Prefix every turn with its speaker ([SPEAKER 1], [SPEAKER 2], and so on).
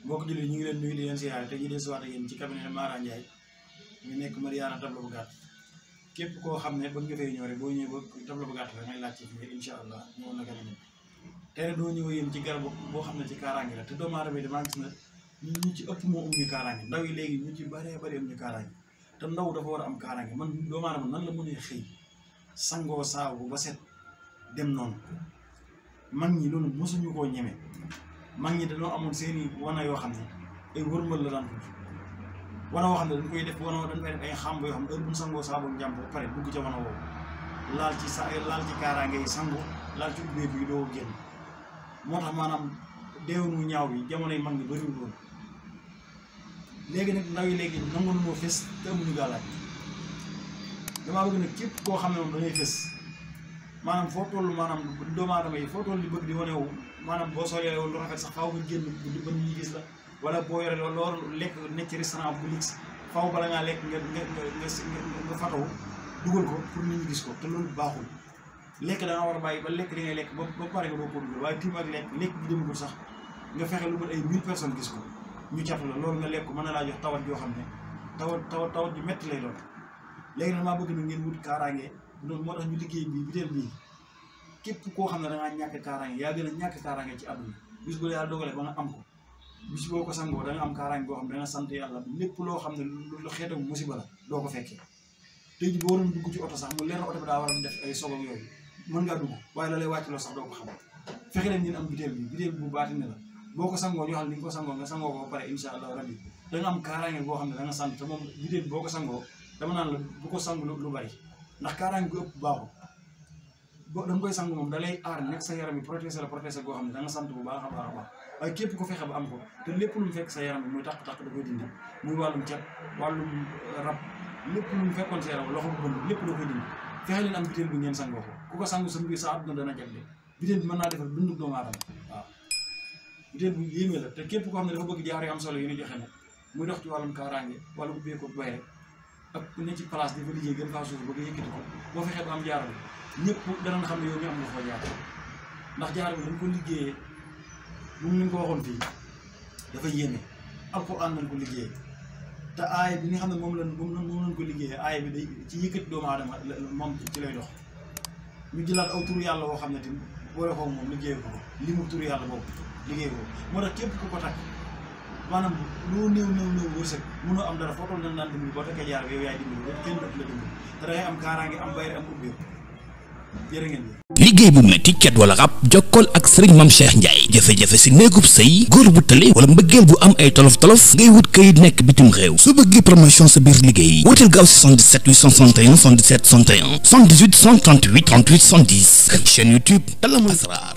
[SPEAKER 1] mbokk jullit ñu ngi leen nuyu di leen siyaare te ñu dee siwaat ak yéen ci cabinet Mara Ndiaye ñu nekk Mariana tableau bu gàtt képp koo xam ne bëgg nga fay ñëw rek boo ñëwee ba tableau bu gàtt la ngay laaj ci biir incha allah ñëwoon na cabinet te doo ñëw yéen ci garab boo xam ne ci kaaraange la te doomu aadama yi damaa gis na ñu ci ëpp moo amuñu kaaraange ndaw yi léegi ñu ci bëree bëri amuñu kaaraange te ndaw dafa war a am kaaraange man doomu aadama nan la mënee xëy sangoo saabu ba set dem noonu mag ñi loolu mosuñu koo ñeme mag ñi dañoo amoon seeni wana yoo xam ne ay wërmal la daan tudd wana woo xam ne dañ koy def wana dañ koy def ay xàmb yoo xam ne heure bu ñu sangoo saabu njàmp ba pare dugg ca wana woowu laal ci kaaraange yi sangu laal ci ubbeeku yi doo génn moo tax maanaam deewunu ñaaw bi jamonoy mag ñi bëriwul woon léegi nag ndaw yi léegi nangu nañoo fes te amuñu gàllaaj damaa bëgg nag képp koo xam ne moom dangay fes maanaam foo toll maanaam doomu aadama yi foo toll di bëgg di wane wu maanaam boo solee lu rafet sax faaw nga génn ba nit ñi gis la wala boo yore loolu lekk nekk ci restaurant bu luxe faaw bala ngaa lekk nga fatawu dugal ko pour nit ñi gis ko te loolu baaxul lekk da nga war a bàyyi ba lekk di ngay lekk ba pare nga doo ko dugal waaye tiim ak lekk bi demagul sax nga fexe lu mën ay 1000 personnes gis ko ñu catu la loolu nga lekk ko mën na laa jox tawat yoo xam ne tawat ju metti lay doon léegi nag maa bëgg na ngeen wut kaaraange noonu moo tax ñu liggéey bii biteel bii képp koo xam ne da ngaa ñàkk kaaraange yaa gën a ñàkk kaaraange ci àdduna bis bu la yàlla dogalee ba nga am ko bis boo ko sangoo da nga am kaaraange boo xam ne da nga sant yàlla lépp loo xam ne lu xeetam musiba la doo ko fekkee tey ji boo waroon dugg ci oto sax mu leer na oto bi daa war a def ay sogo yooyu mën ngaa dugg waaye la lay wàcc loo sax doo ko xam fexe leen ngeen am biteel bi biteel bu baati ne la boo ko sangoo ñu xam ne ni nga ko sangoo nga sangoo ko ba pare insha allah rabbi da nga am kaaraange boo xam ne da nga sant te moom biteel bi boo ko sangoo dama naan la bu ko sang lu bari ndax kaaraange gu ëpp baaxul boo da nga koy sang moom da lay aar nekk sa yaram yi protéger goo xam ne da nga sant bu baax a baax a baax waaye képp ko fexe ba am ko te lépp lu mu fekk sa yaram bi muy taq-taq da koy dindi muy wàllum cet wàllum rab lépp lu mu fekkoon sa yaram loxo bu bënd lépp da koy dindi fexe leen am biteel bi ngeen sangoo ko ku ko sangu sa mbir sa àdduna dana jag de biteel bi mën naa defar dundu doomu aadama waaw biteel bu yéeme la te képp koo xam ne dafa bëgg jaar yu am solo yu ñu joxe nag muy dox ci wàllum kaaraange wala ubbeeku bayre ak ku ne ci place di fa liggéey gën faa suuf bëgg yëkkati ko boo fexee ba am jaar bi ñëpp danañ xam ne yow ñu am nga foo jaar ndax jaar bi dañ ko liggéeyee moom lañ ko waxoon fii dafa yéeme alxuraan lañ ko liggéeyee te aay bi nga xam ne moom lañ ko liggéeyee aay bi day ci yëkkati doomu aadama moom ci lay dox ñu jëlaat aw turu yàlla woo xam ne tamit boole ko moom liggéey ko li mu turu yàlla boobu liggéey ko moo tax képp ku ko takk maanaam loo néew wërsëg mënoo am dara foo toll nañ naan dimbali boo takkee jaar bi yow yaay dimbali ba kenn dootu la dimbali te dangay am kaaraange am bayre am ubbeeku jërë ngeen
[SPEAKER 2] liggéey bu metti ket wala rab jokkool ak sëriñ Mame Cheikh Ndiaye jafe-jafe si néegub sëy góor bu tële wala mbëggeel bu am ay tolof-tolof ngay wut kayit nekk bitim réew su bëggee promotion sa biir liggéey wuteel gaaw si 77 861 77 61 78 138 38 110 chaîne YouTube Talamul Asrar